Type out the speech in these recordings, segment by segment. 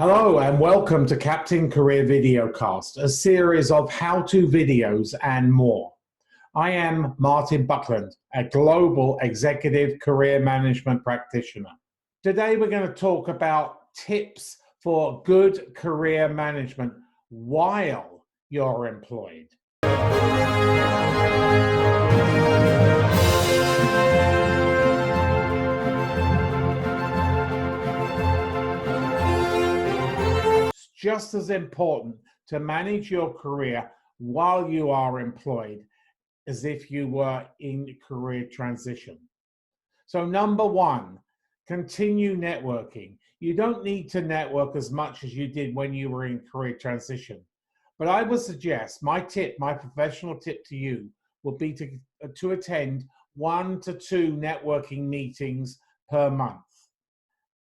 Hello and welcome to Captain Career Videocast, a series of how-to videos and more. I am Martin Buckland, a global executive career management practitioner. Today we're going to talk about tips for good career management while you're employed. Just as important to manage your career while you are employed as if you were in career transition. So number one, continue networking. You don't need to network as much as you did when you were in career transition. But I would suggest my professional tip to you would be to attend 1 to 2 networking meetings per month.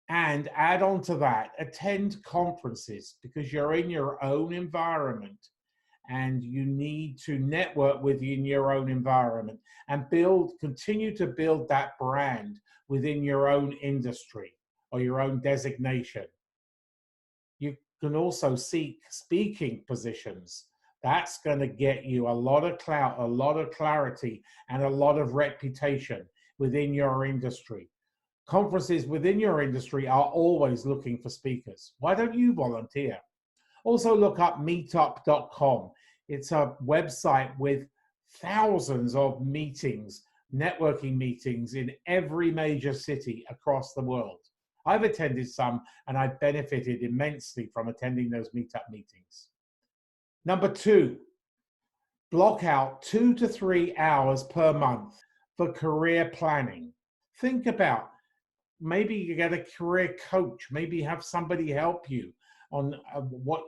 And add on to that, attend conferences because you're in your own environment and you need to network within your own environment and continue to build that brand within your own industry or your own designation. You can also seek speaking positions. That's going to get you a lot of clout, a lot of clarity, and a lot of reputation within your industry. Conferences within your industry are always looking for speakers. Why don't you volunteer? Also look up meetup.com. It's a website with thousands of meetings, networking meetings in every major city across the world. I've attended some and I've benefited immensely from attending those meetup meetings. Number 2, block out 2 to 3 hours per month for career planning. Think about maybe you get a career coach, maybe have somebody help you on what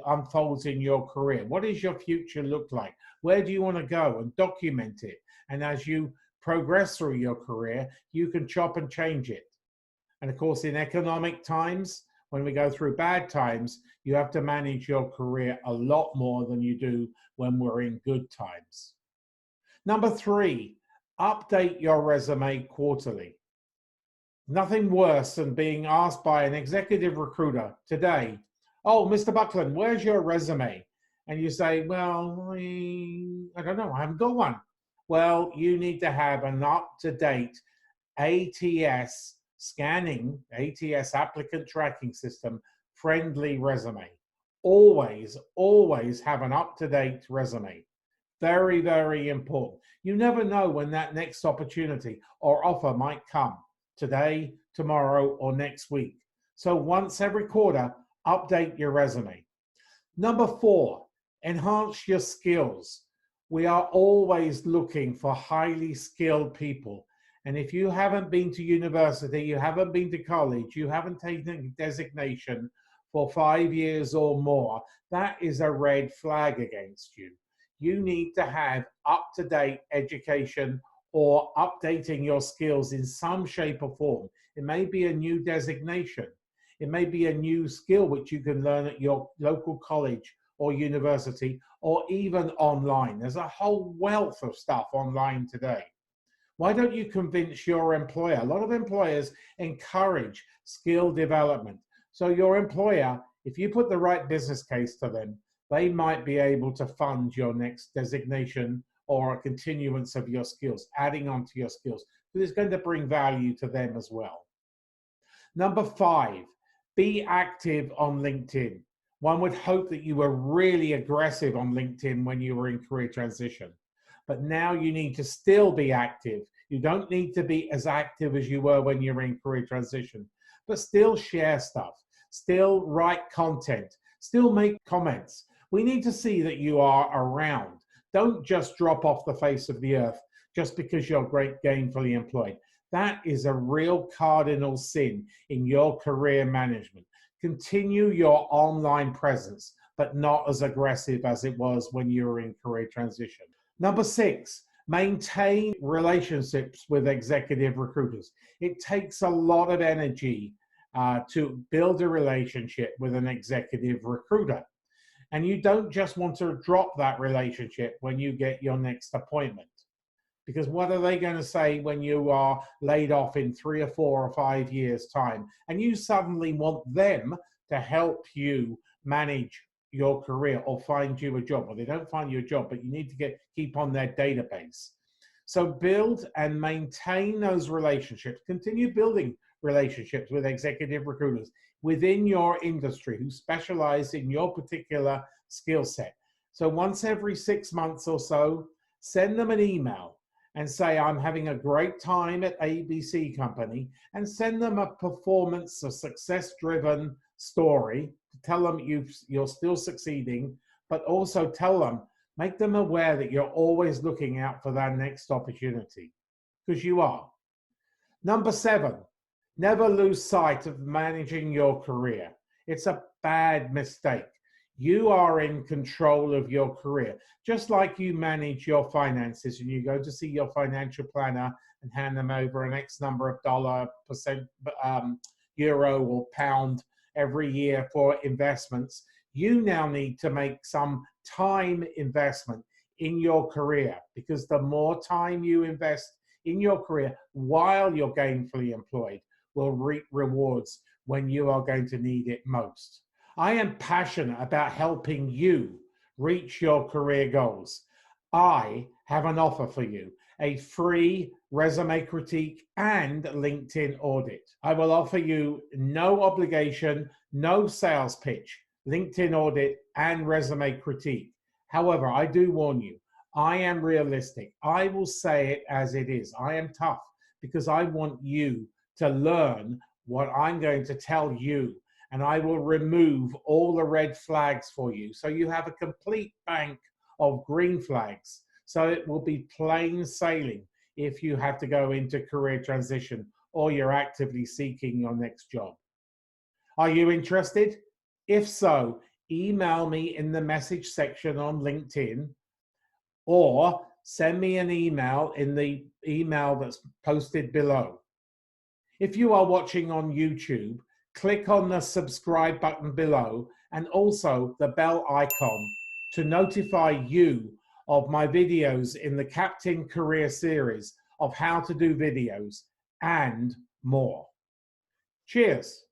unfolds in your career. What does your future look like? Where do you want to go? And document it. And as you progress through your career, you can chop and change it. And of course, in economic times, when we go through bad times, you have to manage your career a lot more than you do when we're in good times. Number 3, update your resume quarterly. Nothing worse than being asked by an executive recruiter today, "Oh, Mr. Buckland, where's your resume?" And you say, "Well, I don't know, I haven't got one." Well, you need to have an up-to-date ATS scanning, ATS applicant tracking system, friendly resume. Always, always have an up-to-date resume. Very, very important. You never know when that next opportunity or offer might come. Today, tomorrow, or next week. So once every quarter, update your resume. Number 4, enhance your skills. We are always looking for highly skilled people. And if you haven't been to university, you haven't been to college, you haven't taken a designation for 5 years or more, that is a red flag against you. You need to have up-to-date education or updating your skills in some shape or form. It may be a new designation. It may be a new skill which you can learn at your local college or university or even online. There's a whole wealth of stuff online today. Why don't you convince your employer? A lot of employers encourage skill development. So your employer, if you put the right business case to them, they might be able to fund your next designation or a continuance of your skills, adding on to your skills, because it's going to bring value to them as well. Number 5, be active on LinkedIn. One would hope that you were really aggressive on LinkedIn when you were in career transition, but now you need to still be active. You don't need to be as active as you were when you were in career transition, but still share stuff, still write content, still make comments. We need to see that you are around. Don't just drop off the face of the earth just because you're gainfully employed. That is a real cardinal sin in your career management. Continue your online presence, but not as aggressive as it was when you were in career transition. Number 6, maintain relationships with executive recruiters. It takes a lot of energy to build a relationship with an executive recruiter. And you don't just want to drop that relationship when you get your next appointment. Because what are they going to say when you are laid off in 3 or 4 or 5 years' time? And you suddenly want them to help you manage your career or find you a job. Well, they don't find you a job, but you need to keep on their database. So build and maintain those relationships. Continue building relationships with executive recruiters within your industry who specialize in your particular skill set. So once every 6 months or so, send them an email and say, I'm having a great time at ABC company, and send them a performance, a success-driven story to tell them you're still succeeding, but also tell them, make them aware that you're always looking out for that next opportunity, because you are. Number 7, never lose sight of managing your career. It's a bad mistake. You are in control of your career, just like you manage your finances and you go to see your financial planner and hand them over an X number of dollar, euro or pound every year for investments. You now need to make some time investment in your career, because the more time you invest in your career while you're gainfully employed will reap rewards when you are going to need it most. I am passionate about helping you reach your career goals. I have an offer for you, a free resume critique and LinkedIn audit. I will offer you no obligation, no sales pitch, LinkedIn audit and resume critique. However, I do warn you, I am realistic. I will say it as it is. I am tough because I want you to learn what I'm going to tell you, and I will remove all the red flags for you. So you have a complete bank of green flags. So it will be plain sailing if you have to go into career transition or you're actively seeking your next job. Are you interested? If so, email me in the message section on LinkedIn, or send me an email in the email that's posted below. If you are watching on YouTube, click on the subscribe button below and also the bell icon to notify you of my videos in the Captain Career series of how to do videos and more. Cheers.